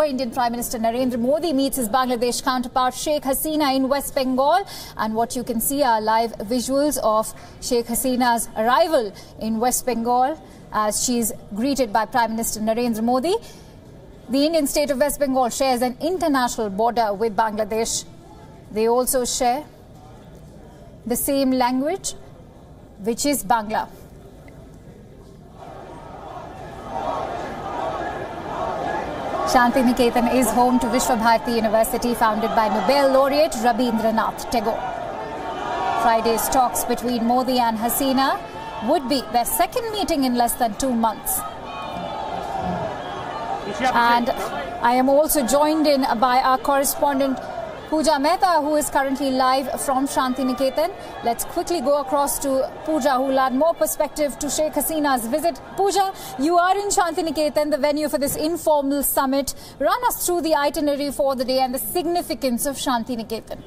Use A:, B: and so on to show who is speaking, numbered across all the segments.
A: Indian Prime Minister Narendra Modi meets his Bangladesh counterpart Sheikh Hasina in West Bengal, and what you can see are live visuals of Sheikh Hasina's arrival in West Bengal as she's greeted by Prime Minister Narendra Modi. The Indian state of West Bengal shares an international border with Bangladesh. They also share the same language, which is Bangla. Shantiniketan is home to Visva-Bharati University, founded by Nobel laureate Rabindranath Tagore. Friday's talks between Modi and Hasina would be their second meeting in less than 2 months. And I am also joined in by our correspondent Pooja Mehta, who is currently live from Shantiniketan. Let's quickly go across to Pooja, who will add more perspective to Sheikh Hasina's visit. Pooja, you are in Shantiniketan, the venue for this informal summit. Run us through the itinerary for the day and the significance of Shantiniketan.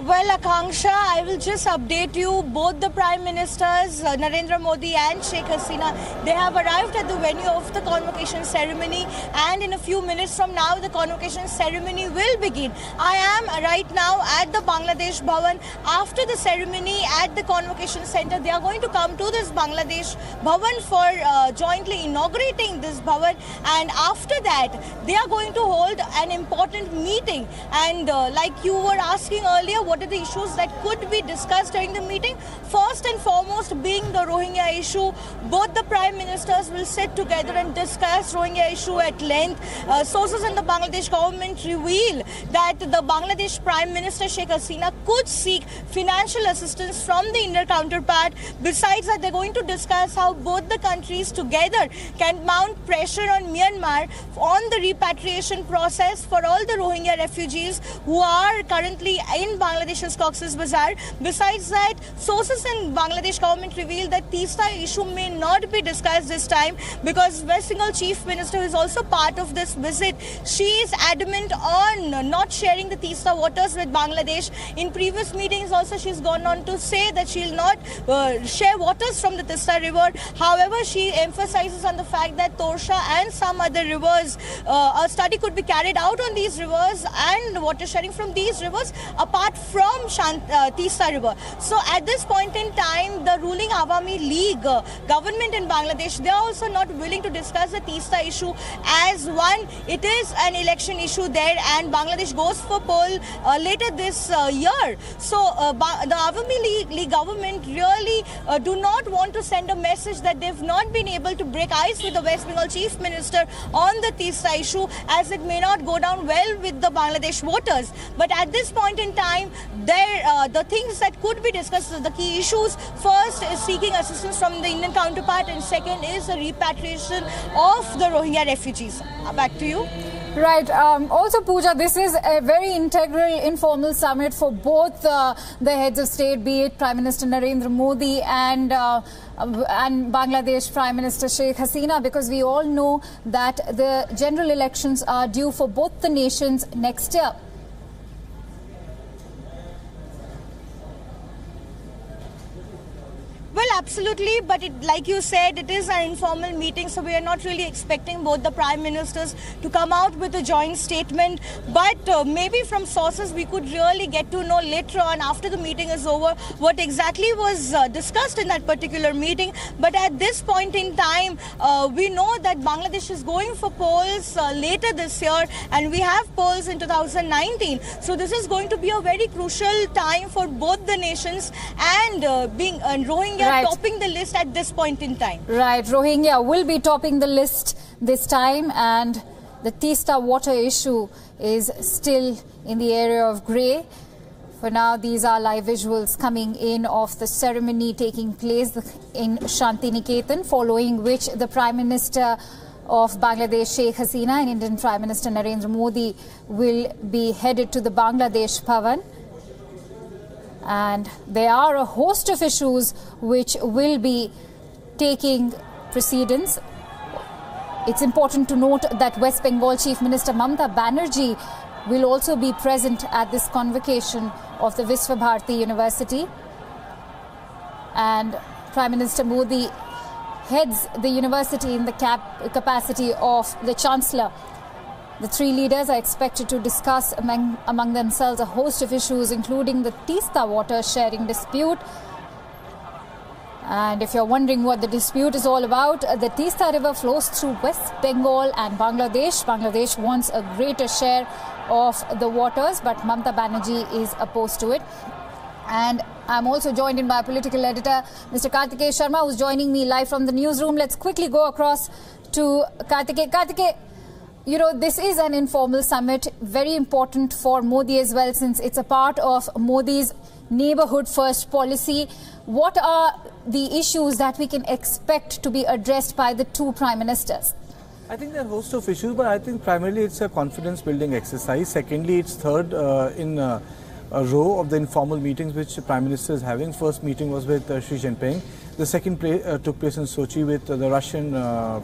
B: Well, Akanksha, I will just update you. Both the Prime Ministers, Narendra Modi and Sheikh Hasina, they have arrived at the venue of the convocation ceremony, and in a few minutes from now, the convocation ceremony will begin. I am right now at the Bangladesh Bhavan. After the ceremony at the convocation center, they are going to come to this Bangladesh Bhavan for jointly inaugurating this Bhavan, and after that, they are going to hold an important meeting. And like you were asking earlier, what are the issues that could be discussed during the meeting? First and foremost being the Rohingya issue. Both the Prime Ministers will sit together and discuss Rohingya issue at length. Sources in the Bangladesh government reveal that the Bangladesh Prime Minister Sheikh Hasina could seek financial assistance from the Indian counterpart. Besides that, they're going to discuss how both the countries together can mount pressure on Myanmar on the repatriation process for all the Rohingya refugees who are currently in Bangladesh's Cox's Bazar. Besides that, sources in Bangladesh government reveal that Teesta issue may not be discussed this time because West Bengal Chief Minister is also part of this visit. She is adamant on not sharing the Teesta waters with Bangladesh. In previous meetings also she's gone on to say that she'll not share waters from the Teesta river. However, she emphasizes on the fact that Torsha and some other rivers, a study could be carried out on these rivers and water sharing from these rivers apart from Teesta river. So at this point in time, the ruling Awami League government in Bangladesh, they are also not willing to discuss the Teesta issue as one. It is an election issue there, and Bangladesh goes for poll later this year. So the Awami League government really do not want to send a message that they've not been able to break ice with the West Bengal Chief Minister on the Teesta issue, as it may not go down well with the Bangladesh voters. But at this point in time, the things that could be discussed are the key issues. First is seeking assistance from the Indian counterpart, and second is the repatriation of the Rohingya refugees. Back to you.
A: Right. Also, Pooja, this is a very integral informal summit for both the heads of state, be it Prime Minister Narendra Modi and Bangladesh Prime Minister Sheikh Hasina, because we all know that the general elections are due for both the nations next year.
B: Well, absolutely, but like you said, it is an informal meeting, so we are not really expecting both the Prime Ministers to come out with a joint statement. But maybe from sources we could really get to know later on, after the meeting is over, what exactly was discussed in that particular meeting. But at this point in time, we know that Bangladesh is going for polls later this year, and we have polls in 2019. So this is going to be a very crucial time for both the nations, and Rohingya topping the list at this point in time.
A: Right, Rohingya will be topping the list this time, and the Teesta water issue is still in the area of grey. For now, these are live visuals coming in of the ceremony taking place in Shantiniketan, following which the Prime Minister of Bangladesh, Sheikh Hasina, and Indian Prime Minister Narendra Modi will be headed to the Bangladesh Bhavan. And there are a host of issues which will be taking precedence. It's important to note that West Bengal Chief Minister Mamata Banerjee will also be present at this convocation of the Visva-Bharati University. And Prime Minister Modi heads the university in the capacity of the Chancellor. The three leaders are expected to discuss among themselves a host of issues, including the Teesta water sharing dispute. And if you're wondering what the dispute is all about, the Teesta River flows through West Bengal and Bangladesh. Bangladesh wants a greater share of the waters, but Mamata Banerjee is opposed to it. And I'm also joined in by political editor, Mr. Kartikeya Sharma, who's joining me live from the newsroom. Let's quickly go across to Kartikeya. Kartikeya, you know, this is an informal summit, very important for Modi as well, since it's a part of Modi's neighborhood first policy. What are the issues that we can expect to be addressed by the two prime ministers?
C: I think there are a host of issues, but I think primarily it's a confidence building exercise. Secondly, it's third in a row of the informal meetings which the Prime Minister is having. First meeting was with Xi Jinping. The second took place in Sochi with the Russian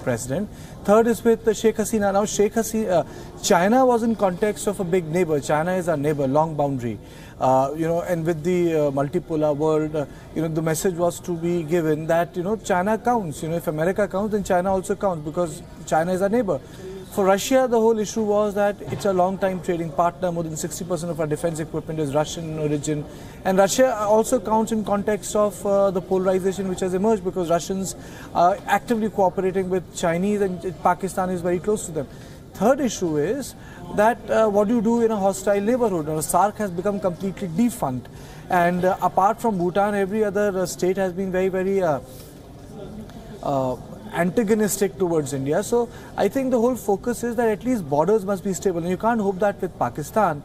C: president. Third is with Sheikh Hasina. Now, Sheikh Hasina, China was in context of a big neighbor. China is our neighbor, long boundary. You know, and with the multipolar world, you know, the message was to be given that, you know, China counts. You know, if America counts, then China also counts because China is our neighbor. For Russia, the whole issue was that it's a long-time trading partner. More than 60% of our defense equipment is Russian in origin. And Russia also counts in context of the polarization which has emerged, because Russians are actively cooperating with Chinese and Pakistan is very close to them. Third issue is that what do you do in a hostile neighborhood? Now, SAARC has become completely defunct. And apart from Bhutan, every other state has been very, very antagonistic towards India. So I think the whole focus is that at least borders must be stable. And you can't hope that with Pakistan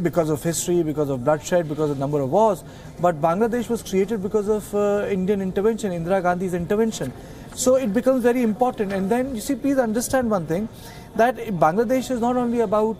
C: because of history, because of bloodshed, because of number of wars. But Bangladesh was created because of Indian intervention, Indira Gandhi's intervention. So it becomes very important. And then, you see, please understand one thing, that Bangladesh is not only about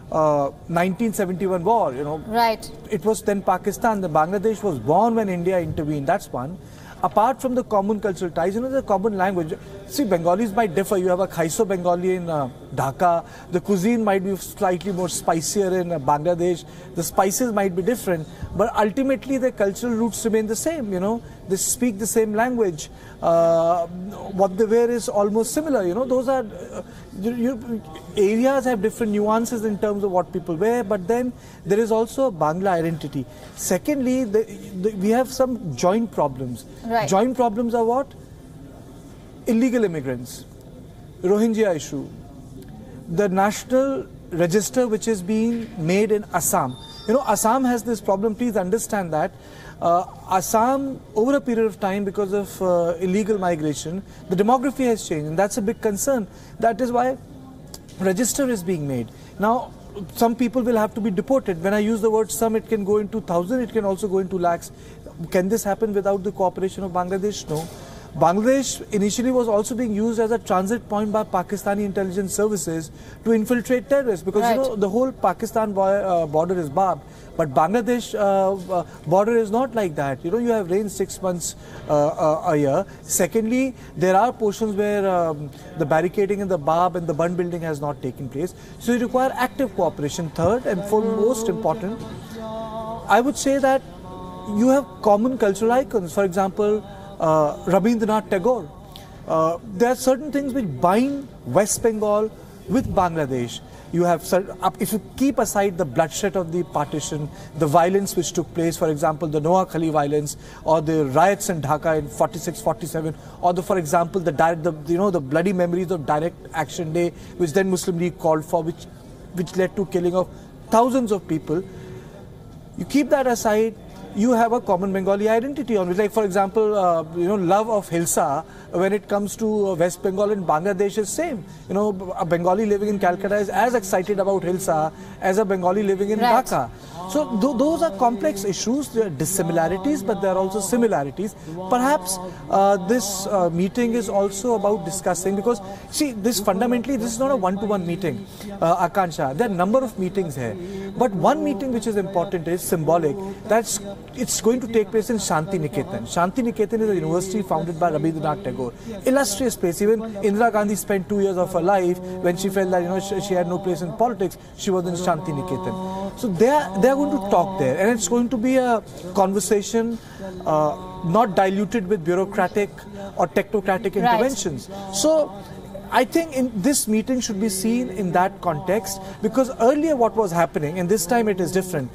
C: 1971 war, you know.
A: Right.
C: It was then Pakistan. The Bangladesh was born when India intervened. That's one. Apart from the common cultural ties, you know, the common language. See, Bengalis might differ. You have a Khaiso Bengali in Dhaka. The cuisine might be slightly more spicier in Bangladesh. The spices might be different. But ultimately, the cultural roots remain the same, you know. They speak the same language. What they wear is almost similar, you know. Those are... areas have different nuances in terms of what people wear, but then there is also a Bangla identity. Secondly, we have some joint problems.
A: Right.
C: Joint problems are what? Illegal immigrants, Rohingya issue, the national register which is being made in Assam. You know, Assam has this problem. Please understand that. Assam, over a period of time, because of illegal migration, the demography has changed, and that's a big concern. That is why register is being made. Now, some people will have to be deported. When I use the word some, it can go into 1,000, it can also go into lakhs. Can this happen without the cooperation of Bangladesh? No. Bangladesh initially was also being used as a transit point by Pakistani intelligence services to infiltrate terrorists, because you know, the whole Pakistan border is barbed, but Bangladesh border is not like that. You know, you have rain 6 months a year. Secondly, there are portions where the barricading and the barb and the bund building has not taken place. So you require active cooperation. Third, and for most important, I would say that you have common cultural icons. For example, Rabindranath Tagore. There are certain things which bind West Bengal with Bangladesh. You have, if you keep aside the bloodshed of the partition, the violence which took place, for example, the Noakhali violence, or the riots in Dhaka in 46-47, or for example, the bloody memories of Direct Action Day, which then Muslim League called for, which led to killing of thousands of people. You keep that aside, you have a common Bengali identity on it. Like, for example, love of Hilsa when it comes to West Bengal and Bangladesh is same. You know, a Bengali living in Calcutta is as excited about Hilsa as a Bengali living in Dhaka. So those are complex issues. There are dissimilarities, but there are also similarities. Perhaps this meeting is also about discussing, because see, fundamentally this is not a one-to-one meeting, Akansha. There are a number of meetings here, but one meeting which is important is symbolic. It's going to take place in Shantiniketan. Shantiniketan is a university founded by Rabindranath Tagore. Illustrious place. Even Indira Gandhi spent 2 years of her life when she felt that she had no place in politics. She was in Shantiniketan. So they are going to talk there, and it's going to be a conversation not diluted with bureaucratic or technocratic interventions. So I think this meeting should be seen in that context, because earlier what was happening, and this time it is different,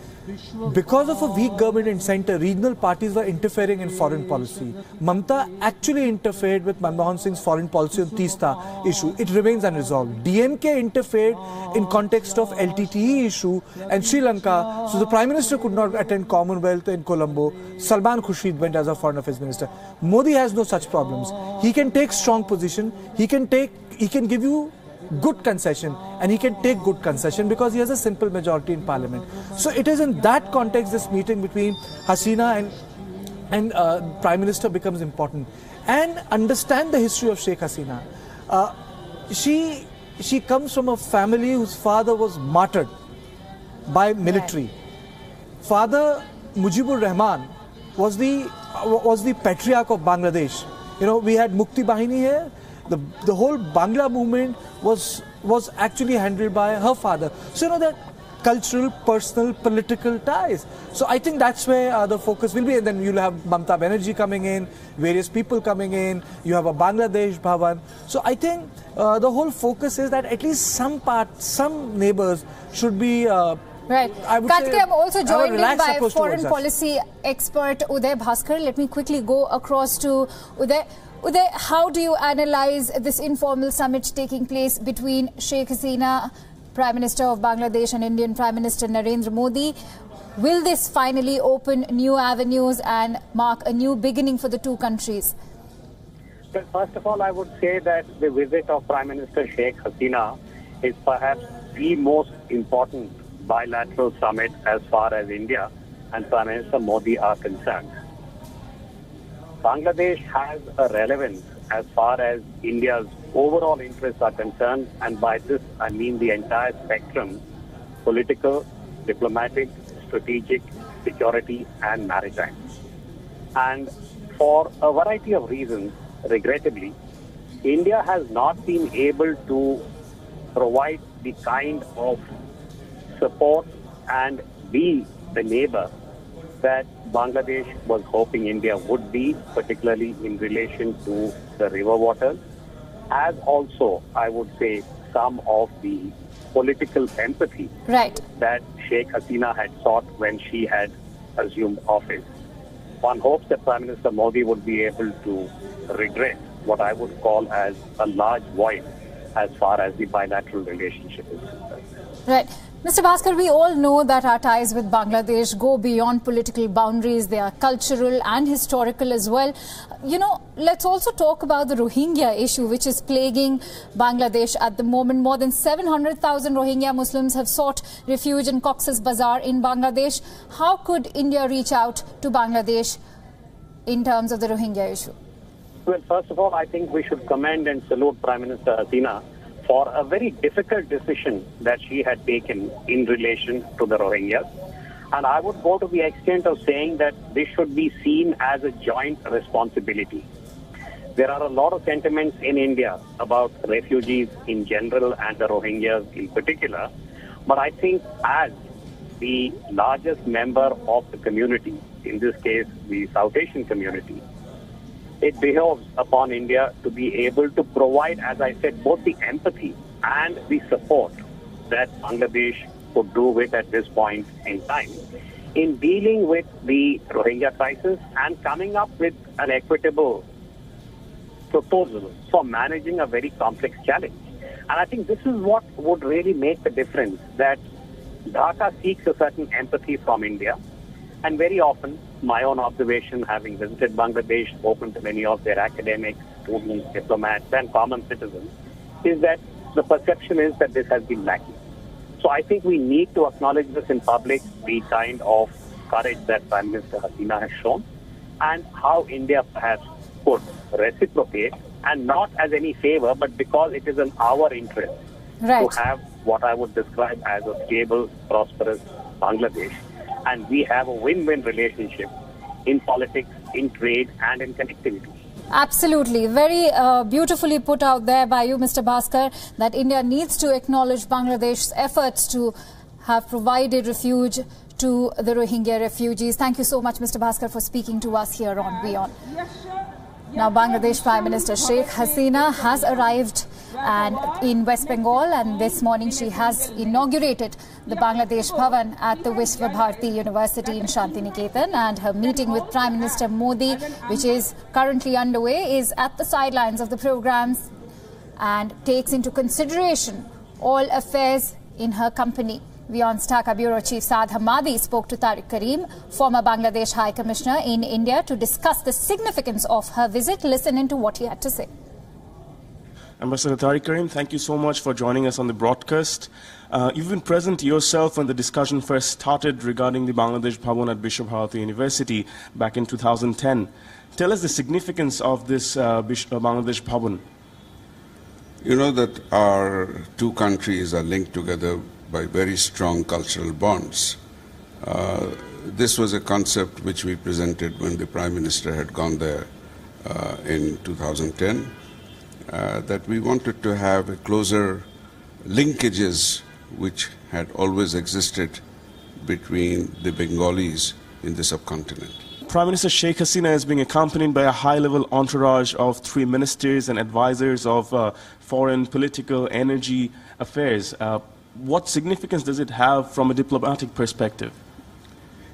C: because of a weak government in centre, regional parties were interfering in foreign policy. Mamata actually interfered with Manmohan Singh's foreign policy on Teesta issue. It remains unresolved. DMK interfered in context of LTTE issue and Sri Lanka, so the Prime Minister could not attend Commonwealth in Colombo. Salman Khurshid went as a Foreign Affairs Minister. Modi has no such problems. He can take strong position. He can give you good concession, and he can take good concession because he has a simple majority in parliament. So it is in that context this meeting between Hasina and Prime Minister becomes important. And understand the history of Sheikh Hasina. She comes from a family whose father was martyred by military. Father Mujibur Rahman was the patriarch of Bangladesh. You know, we had Mukti Bahini here. The whole Bangla movement was actually handled by her father. So you know that cultural, personal, political ties. So I think that's where the focus will be. And then you'll have Mamata Banerjee coming in, various people coming in. You have a Bangladesh Bhavan. So I think the whole focus is that at least some neighbors should be.
A: Right. Karthik, I'm also joined in by foreign policy expert Uday Bhaskar. Let me quickly go across to Uday. Uday, how do you analyze this informal summit taking place between Sheikh Hasina, Prime Minister of Bangladesh, and Indian Prime Minister Narendra Modi? Will this finally open new avenues and mark a new beginning for the two countries?
D: Well, first of all, I would say that the visit of Prime Minister Sheikh Hasina is perhaps the most important bilateral summit as far as India and Prime Minister Modi are concerned. Bangladesh has a relevance as far as India's overall interests are concerned, and by this I mean the entire spectrum: political, diplomatic, strategic, security and maritime. And for a variety of reasons, regrettably, India has not been able to provide the kind of support and be the neighbor that Bangladesh was hoping India would be, particularly in relation to the river waters, as also, I would say, some of the political empathy that Sheikh Hasina had sought when she had assumed office. One hopes that Prime Minister Modi would be able to redress what I would call as a large void as far as the bilateral relationship is concerned.
A: Right. Mr. Bhaskar, we all know that our ties with Bangladesh go beyond political boundaries. They are cultural and historical as well. You know, let's also talk about the Rohingya issue, which is plaguing Bangladesh at the moment. More than 700,000 Rohingya Muslims have sought refuge in Cox's Bazar in Bangladesh. How could India reach out to Bangladesh in terms of the Rohingya issue?
D: Well, first of all, I think we should commend and salute Prime Minister Hasina for a very difficult decision that she had taken in relation to the Rohingyas. And I would go to the extent of saying that this should be seen as a joint responsibility. There are a lot of sentiments in India about refugees in general and the Rohingyas in particular. But I think as the largest member of the community, in this case the South Asian community, it behoves upon India to be able to provide, as I said, both the empathy and the support that Bangladesh could do with at this point in time in dealing with the Rohingya crisis and coming up with an equitable proposal for managing a very complex challenge. And I think this is what would really make the difference, that Dhaka seeks a certain empathy from India. And very often, my own observation, having visited Bangladesh, spoken to many of their academics, students, diplomats, and common citizens, is that the perception is that this has been lacking. So I think we need to acknowledge this in public, the kind of courage that Prime Minister Hasina has shown, and how India perhaps could reciprocate, and not as any favor, but because it is in our interest to have what I would describe as a stable, prosperous Bangladesh. And we have a win-win relationship in politics, in trade, and in connectivity.
A: Absolutely. Very beautifully put out there by you, Mr. Bhaskar, that India needs to acknowledge Bangladesh's efforts to have provided refuge to the Rohingya refugees. Thank you so much, Mr. Bhaskar, for speaking to us here on WION. Now, Bangladesh Prime Minister Sheikh Hasina has arrived in West Bengal, and this morning she has inaugurated the Bangladesh Bhavan at the Visva-Bharati University in Shantiniketan, and her meeting with Prime Minister Modi, which is currently underway, is at the sidelines of the programs and takes into consideration all affairs in her company. WION's Dhaka Bureau Chief Saad Hamadi spoke to Tariq Karim, former Bangladesh High Commissioner in India, to discuss the significance of her visit. Listen into what he had to say.
E: Ambassador Tariq Karim, thank you so much for joining us on the broadcast. You've been present yourself when the discussion first started regarding the Bangladesh Bhavan at Visva-Bharati University back in 2010. Tell us the significance of this Bangladesh Bhavan.
F: You know that our two countries are linked together by very strong cultural bonds. This was a concept which we presented when the Prime Minister had gone there in 2010, that we wanted to have a closer linkages which had always existed between the Bengalis in the subcontinent.
E: Prime Minister Sheikh Hasina is being accompanied by a high-level entourage of 3 ministers and advisors of foreign, political, energy affairs. What significance does it have from a diplomatic perspective?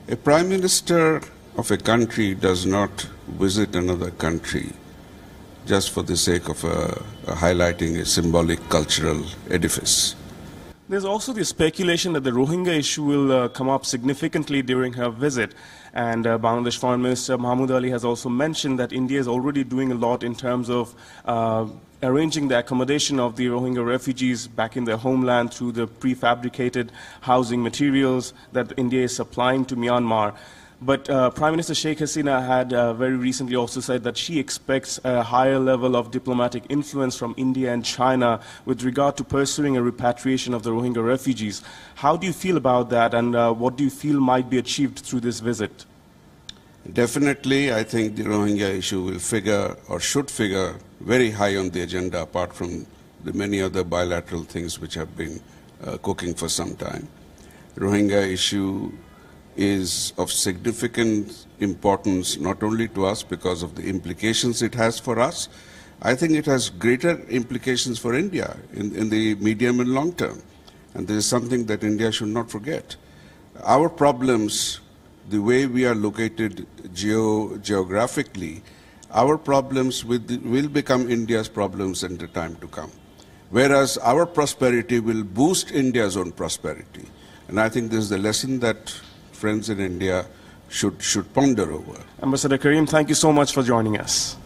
F: A Prime Minister of a country does not visit another country just for the sake of highlighting a symbolic cultural edifice.
E: There's also the speculation that the Rohingya issue will come up significantly during her visit. And Bangladesh Foreign Minister Mahmood Ali has also mentioned that India is already doing a lot in terms of arranging the accommodation of the Rohingya refugees back in their homeland through the prefabricated housing materials that India is supplying to Myanmar. But Prime Minister Sheikh Hasina had very recently also said that she expects a higher level of diplomatic influence from India and China with regard to pursuing a repatriation of the Rohingya refugees. How do you feel about that, and what do you feel might be achieved through this visit?
F: Definitely, I think the Rohingya issue will figure, or should figure, very high on the agenda, apart from the many other bilateral things which have been cooking for some time. Rohingya issue is of significant importance not only to us because of the implications it has for us. I think it has greater implications for India in the medium and long term. And this is something that India should not forget. Our problems, the way we are located geographically, our problems will become India's problems in the time to come. Whereas our prosperity will boost India's own prosperity. And I think this is the lesson that friends in India should ponder over.
E: Ambassador Karim, thank you so much for joining us.